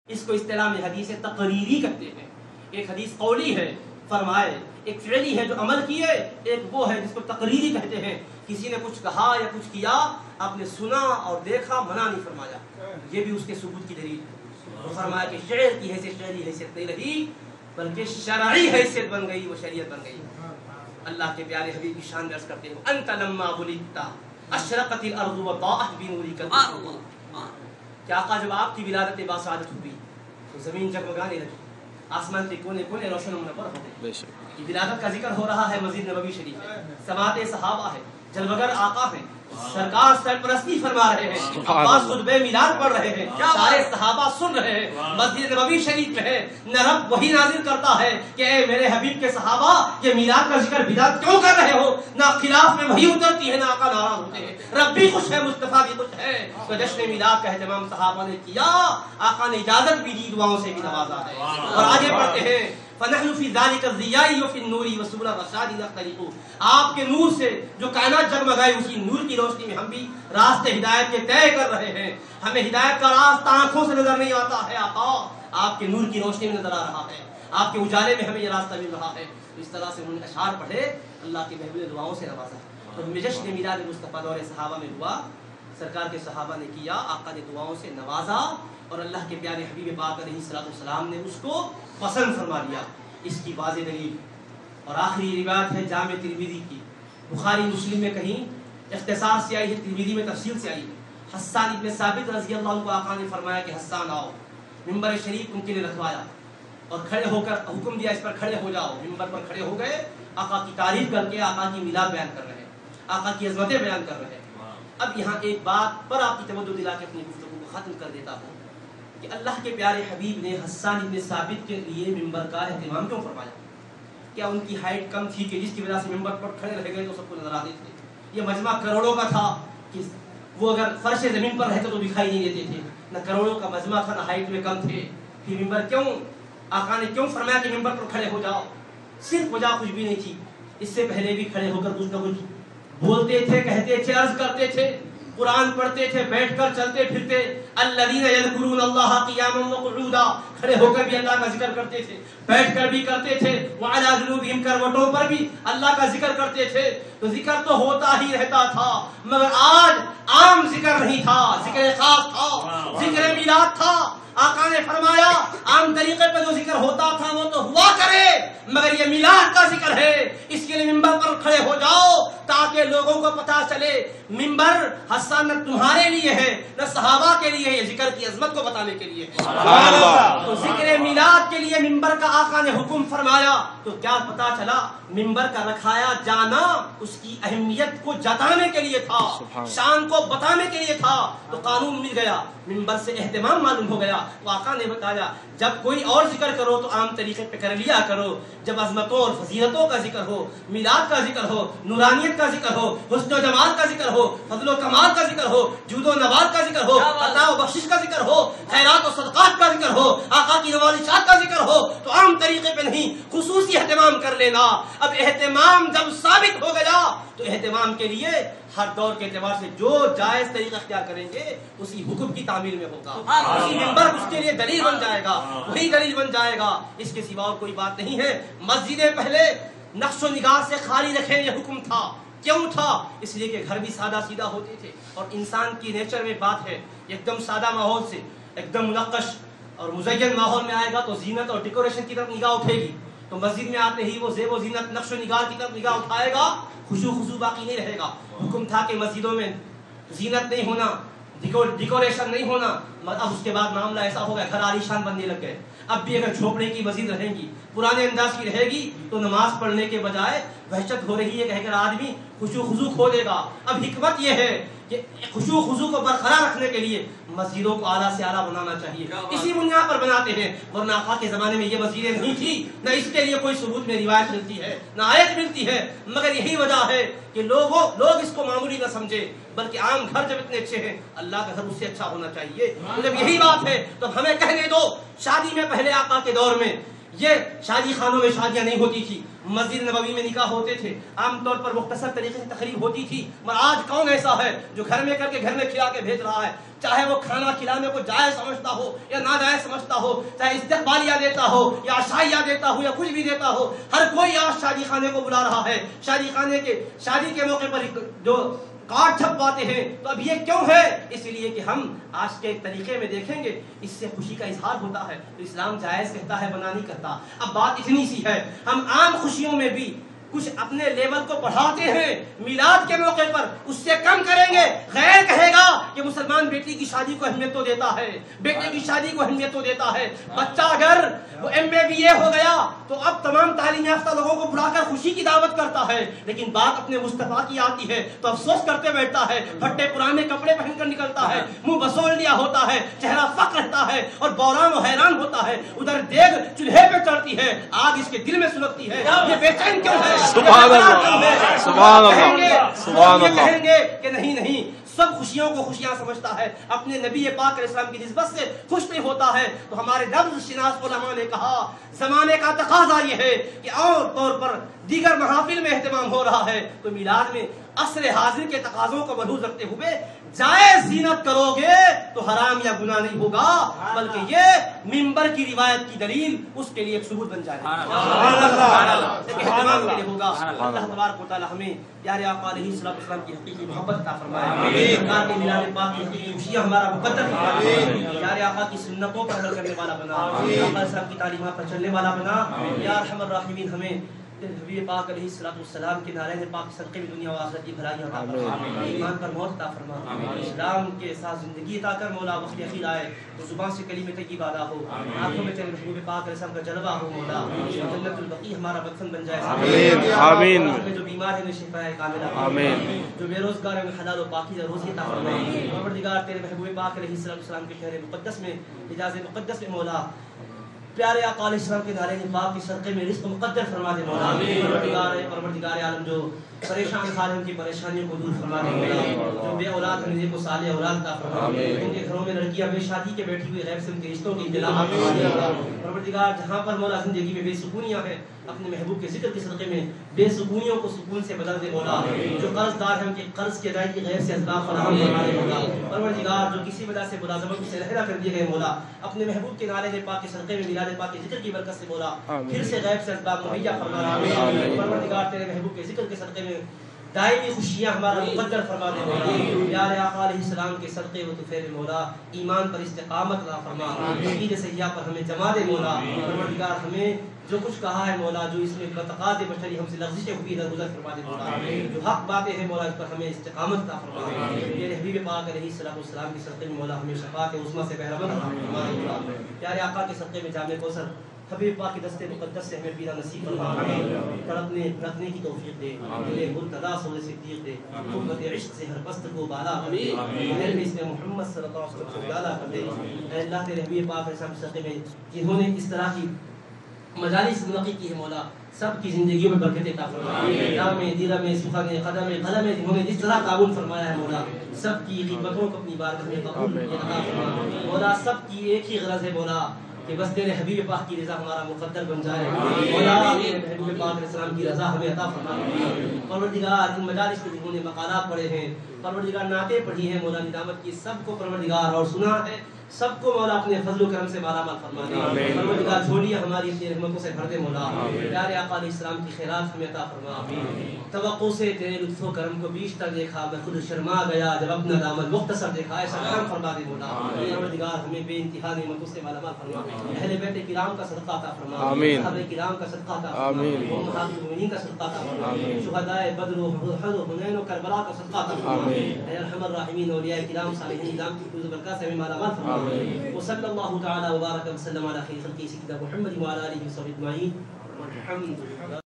اس کو اصطلاح میں حدیث تقریری کہتے ہیں. ایک حدیث قولی ہے فرمائے، ایک فعلی ہے جو عمل کیے، ایک وہ ہے جس کو تقریری کہتے ہیں. کسی نے کچھ کہا یا کچھ کیا، آپ نے سنا اور دیکھا، منع نہیں فرمایا، یہ بھی اس کے ثبوت کی دلیل ہے. فرمایا کہ شعر کی حیثیت شعری حیثیت نہیں رہی بلکہ شرعی حیثیت بن گئی، وہ شریعت بن گئی. اللہ کے پیارے حبیب کی شان درج کرتے ہیں، انت لما ولدت اشرقت الارض وضاءت بنورک الارض. کہ آقا جب آپ کی ولادت باسعادت ہوئی تو زمین جگمگانے لگی، آسمان کے کونے کونے روشن و منور ہو گئے. یہ ولادت کا ذکر ہو رہا ہے، مزید نبوی شریف ہے، سماعت صحابہ ہے، جلوگر آقا ہیں، سرکار سرپرستی فرما رہے ہیں، عباس خطبہ میلاد پڑھ رہے ہیں، سارے صحابہ سن رہے ہیں، مسجد نبوی شریف میں ہے. نہ رب وہی نازل کرتا ہے کہ اے میرے حبیب کے صحابہ یہ میلاد کا ذکر بدعت کیوں کر رہے ہو، نہ خلاف میں وہی اترتی ہے، نہ آقا ناراض ہوتے ہیں. رب بھی خوش ہے، مصطفیٰ بھی خوش ہے. تو جشن میلاد کا اہتمام صحابہ نے کیا، آقا نے اجازت بھی دی، دعاؤں سے بھی نوازا ہے. اور آگے بڑھتے ہیں، فنحن فی ذلک الضیاء وفی النور وسبل الرشاد نختلف. آپ کے نور سے جو کائنات جگمگائے، اسی نور کی روشنی میں ہم بھی راستے ہدایت کے طے کر رہے ہیں. ہمیں ہدایت کا راستہ آنکھوں سے نظر نہیں آتا ہے، آقا آپ کے نور کی روشنی میں نظر آ رہا ہے، آپ کے اجالے میں ہمیں یہ راستہ مل رہا ہے. اس طرح سے انہوں نے اشعار پڑھے، اللہ کے محبوب نے دعاؤں سے نوازا. تو جشن میلاد مصطفیٰ دور صحابہ میں ہوا، سرکار کے صحابہ نے کیا، آقا نے دعاؤں سے نوازا، اور اللہ کے پیارے حبیب پاک علیہ الصلوۃ والسلام نے اس کو پسند فرما لیا. اس کی واضح دلیل اور آخری روایت ہے جامع ترمذی کی، بخاری مسلم میں کہیں اختصار سے آئی ہے، ترمذی میں تفصیل سے آئی ہے. حسان ابن ثابت رضی اللہ عنہ کو آقا نے فرمایا کہ حسان آؤ. ممبر شریف ان کے لیے رکھوایا اور کھڑے ہو کر حکم دیا اس پر کھڑے ہو جاؤ. ممبر پر کھڑے ہو گئے، آقا کی تعریف کر کے آقا کی میلاد بیان کر رہے ہیں، آقا کی عظمتیں بیان کر رہے ہیں. اب یہاں ایک بات پر آپ کی توجہ دلا کے اپنی گفتگو کو ختم کر دیتا ہوں کہ اللہ کے پیارے حبیب نے حسان ابن ثابت کے لیے ممبر کا اہتمام کیوں فرمایا؟ کیا ان کی ہائٹ کم تھی کہ جس کی وجہ سے ممبر پر کھڑے رہ گئے تو سب کو نظر آتے تھے؟ یہ مجمع کروڑوں کا تھا کہ وہ اگر فرش زمین پر رہتے تو دکھائی نہیں دیتے تھے. نہ کروڑوں کا مجمع تھا، نہ ہائٹ میں کم تھے. پھر ممبر کیوں آقا نے کیوں فرمایا کہ ممبر پر کھڑے ہو جاؤ؟ صرف وجہ کچھ بھی نہیں تھی. اس سے پہلے بھی کھڑے ہو کر کچھ نہ کچھ بولتے تھے، کہتے تھے، عرض کرتے تھے، قرآن پڑھتے تھے، بیٹھ کر چلتے پھرتے. الذین یذکرون اللہ قیاما وقعودا، کھڑے ہو کر بھی اللہ کا ذکر کرتے تھے، بیٹھ کر بھی کرتے تھے. وعلی جنوبہم، کروٹوں پر بھی اللہ کا ذکر کرتے تھے. تو ذکر تو ہوتا ہی رہتا تھا، مگر آج عام ذکر نہیں تھا، ذکر خاص تھا، ذکر میلاد تھا. آقا نے فرمایا عام طریقے پہ جو ذکر ہوتا تھا وہ تو ہوا کرے، مگر یہ میلاد کا ذکر ہے، اس کے لیے ممبر پر کھڑے ہو جاؤ تاکہ لوگوں کو پتا چلے ممبر حسان نہ تمہارے لیے ہے نہ صحابہ کے لیے، یہ ذکر کی عظمت کو بتانے کے لیے. تو ذکر میلاد کے لیے ممبر کا آقا نے حکم فرمایا تو کیا پتا چلا؟ ممبر کا رکھایا جانا اس کی اہمیت کو جتانے کے لیے تھا، شان کو بتانے کے لیے تھا. تو قانون مل گیا، ممبر سے اہتمام معلوم ہو گیا. تو آقا نے بتایا جب کوئی اور ذکر کرو تو عام طریقے پہ کر لیا کرو، جب عظمتوں اور فضیلتوں کا ذکر ہو، میلاد کا ذکر ہو، نورانیت کا ذکر ہو، حسن و جمال کا ذکر ہو، فضل و کمال کا ذکر ہو، جود و نواد کا ذکر ہو، عطا و بخشش کا ذکر ہو، خیرات و صدقات کا ذکر ہو، آقا کی نوازشات کا ذکر ہو، تو عام طریقے پہ نہیں، خصوصی اہتمام کر لینا. اب اہتمام جب ثابت ہو گیا تو اہتمام کے لیے ہر دور کے اعتبار سے جو جائز طریقہ اختیار کریں گے اسی حکم کی تعمیل میں ہوگا، اسی ممبر اس کے لیے دلیل بن جائے گا، وہی دلیل بن جائے گا. اس کے سوا اور کوئی بات نہیں ہے. مسجدیں پہلے نقش و نگار سے خالی رکھیں یہ حکم تھا. کیوں تھا؟ اس لیے کہ گھر بھی سادہ سیدھا ہوتے تھے، اور انسان کی نیچر میں بات ہے ایک دم سادہ ماحول سے ایک دم منقش اور مزین ماحول میں آئے گا تو زینت اور ڈیکوریشن کی طرف نگاہ اٹھے گی. تو مسجد میں آتے ہی وہ زیب و زینت نقش و نگار کی طرف نگاہ اٹھائے گا، خشوع باقی نہیں رہے گا. حکم تھا کہ مسجدوں میں زینت نہیں ہونا، ڈیکوریشن نہیں ہونا. اب اس کے بعد معاملہ ایسا ہو گیا، گھر عالیشان بننے لگ گئے. اب بھی اگر جھوپڑے کی مسجد رہیں گی، پرانے انداز کی رہے گی تو نماز پڑھنے کے بجائے وحشت ہو رہی ہے کہہ کر آدمی خشوع کھو دے گا. اب حکمت یہ ہے کہ خشوع کو برقرار رکھنے کے لیے مسجدوں کو اعلیٰ سے اعلیٰ بنانا چاہیے. اسی بنیاد پر بناتے ہیں، ورنہ آقا کے زمانے میں یہ مسجدیں نہیں تھی، نہ اس کے لیے کوئی ثبوت میں روایت ملتی ہے نہ آیت ملتی ہے. مگر یہی وجہ ہے کہ لوگ اس کو معمولی نہ سمجھے، بلکہ عام گھر جب اتنے اچھے ہیں اللہ کا گھر اس سے اچھا ہونا چاہیے. جب یہی بات ہے تو ہمیں کہنے دو، شادی میں پہلے آقا کے دور میں یہ شادی خانوں میں شادیاں نہیں ہوتی تھی، مسجد نبوی میں نکاح ہوتے تھے، عام طور پر مختصر طریقے سے تقریب ہوتی تھی، مگر آج کون ایسا ہے جو گھر میں کر کے گھر میں کھلا کے بھیج رہا ہے؟ چاہے وہ کھانا کھلانے کو جائز سمجھتا ہو یا ناجائز سمجھتا ہو، چاہے استقبالیہ دیتا ہو یا عشائیہ دیتا ہو یا کچھ بھی دیتا ہو، ہر کوئی آج شادی خانے کو بلا رہا ہے، شادی کے موقع پر جو کارڈ چھپواتے ہیں۔ تو اب یہ کیوں ہے؟ اس لیے کہ ہم آج کے طریقے میں دیکھیں گے اس سے خوشی کا اظہار ہوتا ہے، تو اسلام جائز کہتا ہے، منع نہیں کرتا۔ اب بات اتنی سی ہے، ہم عام خوشیوں میں بھی کچھ اپنے لیول کو بڑھاتے ہیں، میلاد کے موقع پر اس سے کم کریں گے۔ غیر کہے گا کہ مسلمان بیٹی کی شادی کو اہمیت تو دیتا ہے، بیٹے کی شادی کو اہمیت تو دیتا ہے۔ بچہ اگر وہ MA BA ہو گیا تو اب تمام تعلیم یافتہ لوگوں کو بلا کر خوشی کی دعوت کرتا ہے، لیکن بات اپنے مصطفیٰ کی آتی ہے تو افسوس کرتے بیٹھتا ہے، پھٹے پرانے کپڑے پہن کر نکلتا ہے، منہ بسول لیا ہوتا ہے، چہرہ فق رہتا ہے اور بوران و حیران ہوتا ہے۔ ادھر دیگ چولہے پہ چڑھتی ہے، آگ اس کے دل میں سلگتی ہے، یہ بے چین کیوں ہے؟ سبحان اللہ، سبحان اللہ، سبحان اللہ۔ کہیں گے کہ نہیں سب خوشیوں کو خوشیاں سمجھتا ہے، اپنے نبی پاک علیہ السلام کی نسبت سے خوش نہیں ہوتا ہے۔ تو ہمارے لفظ شناس علماء نے کہا زمانے کا تقاضا یہ ہے کہ عام طور پر دیگر محافل میں اہتمام ہو رہا ہے تو میلاد میں عصر حاضر کے تقاضوں کو ملحوظ رکھتے ہوئے جائز زینت کرو گے تو حرام یا گناہ نہیں ہوگا، بلکہ یہ منبر کی روایت کی دلیل اس کے لیے ایک ثبوت بن جائے گا، ایک اہتمام کے لیے ہوگا۔ اللہ تبارک و تعالی ہمیں پیارے آقا علیہ السلام کی حقیقی محبت عطا فرمائے، سرکار کے میلاد پاک کی حقیقی خوشیاں ہمارا مقدر فرمائے، پیارے آقا کی سنتوں پر عمل کرنے والا بنا، آقا علیہ السلام کی تعلیمات پر چلنے والا بنا۔ یا ارحم الراحمین ہمیں حبیب پاک علیہ السلام کے نعرہ پاک صدقے میں دنیا و آخرت کی بھلائیاں عطا فرما، ایمان پر موت عطا فرما، اسلام کے ساتھ زندگی عطا کر مولا، وقت اخیر آئے تو زبان سے کلمہ طیبہ ادا ہو، آنکھوں میں تیرے محبوب پاک علیہ السلام کا جلوہ ہو مولا، جنت البقیع ہمارا مدفن بن جائے، آمین آمین۔ جو بیمار ہیں انہیں شفا کاملہ آمین، جو بے روزگار ہیں حلال و پاکیزہ روزی عطا فرما، پروردگار تیرے محبوب پاک علیہ السلام کے شہر مقدس میں، حجاز مقدس میں مولا پیارے آقا علیہ السلام کے نعرہ پاک کے صدقے میں رزق مقدر فرما دے مولا، پروردگار عالم جو پریشان حال ہیں ان کی پریشانیوں کو دور فرما دے مولا، جو بے اولاد ہیں ان کو صالح اولاد عطا فرما، ان کے گھروں میں لڑکیاں بے شادی کے بیٹھی ہوئی غیب سے ان کے رشتوں کی اطلاع فرما دے مولا، پروردگار جہاں پر مولا زندگی میں بے سکونیاں ہیں اپنے محبوب کے ذکر کے صدقے میں بے سکونیوں کو سکون سے بدل دے مولا، جو قرض دار ہیں ان کے قرض کی ادائیگی غیر سے اسباب فراہم فرما دے مولا، پروردگار جو کسی وجہ سے ملازمت سے رہنا کر دیے گئے مولا، اپنے محبوب کے نعرہ پاک کے صدقے میں میلاد پاک کے ذکر کی برکت سے مولا پھر سے غیب سے اسباب مہیا فرما دے، پروردگار تیرے محبوب کے ذکر کے صدقے میں دائمی خوشیاں ہمارا مقدر فرما دے مولا، پیارے آقا علیہ السلام کے صدقے و طفیل مولا ایمان پر استقامت عطا فرما، عقیدہ صحیحہ پر ہمیں جما دے مولا، پروردگار ہمیں جو کچھ کہا ہے مولا، جو اس میں بتقاض بشری ہم سے لغزشیں ہوئی درگزر فرما دے مولا، جو حق باتیں ہیں مولا اس پر ہمیں استقامت عطا فرما، میرے حبیب پاک علیہ السلام کے صدقے میں مولا ہمیں شفاعت عظمیٰ سے بہرہ مند فرما دے مولا، پیارے آقا کے صدقے میں جامع کوثر حبیب پاک کے دستے مقدس سے ہمیں پینا نصیب فرما، تڑپنے بھڑکنے کی توفیق دے، دل مرتضیٰ سونے صدیق دے، قوت عشق سے ہر پست کو بالا کر دے، محل میں اس میں محمد صلی اللہ علیہ وسلم کو ڈالا کر دے، اے اللہ تیرے حبیب پاک علیہ السلام کے صدقے میں جنہوں نے اس طرح کی مجالس منعقد کی ہے مولا سب کی زندگیوں میں برکت عطا فرما، دام میں دل میں سخن قدم قلم میں جنہوں نے جس طرح تعاون فرمایا ہے مولا سب کی خدمتوں کو اپنی بارگاہ میں قبول عطا فرما، مولا سب کی ایک ہی غرض ہے مولا کہ بس تیرے حبیب پاک کی رضا ہمارا مقدر بن جائے، مولا تیرے حبیب پاک علیہ السلام کی رضا ہمیں عطا فرما، پروردگار ان مجالس میں جنہوں نے مقالات پڑھے ہیں، پروردگار نعتیں پڑھی ہیں مولا ندامت کی، سب کو پروردگار اور سنا ہے سب کو مولا اپنے فضل و کرم سے مالا مال فرما دے، پروردگار جھولیاں ہماری اپنی رحمتوں سے بھر دے مولا، پیارے آقا علیہ السلام کی خیرات ہمیں عطا فرما، توقع سے تیرے لطف و کرم کو بیشتر دیکھا میں خود شرما گیا جب اپنا دامن مختصر دیکھا، ایسا کرم فرما دے مولا، پروردگار ہمیں بے انتہا نعمتوں سے مالا مال فرما، اہل بیت کرام کا صدقہ عطا فرما، صحابہ کرام کا صدقہ عطا فرما، امہات المؤمنین کا صدقہ عطا فرما، شہداء بدر و احد و حنین و کربلا کا صدقہ عطا فرما، اے ارحم الراحمین اولیاء کرام صالحین کرام کی فضل و برکات سے ہمیں مالا مال فرما، وصلی اللہ تعالی وبارک وسلم علی خیر خلقہ سیدنا محمد وعلی آلہ وصحبہ اجمعین والحمد للہ۔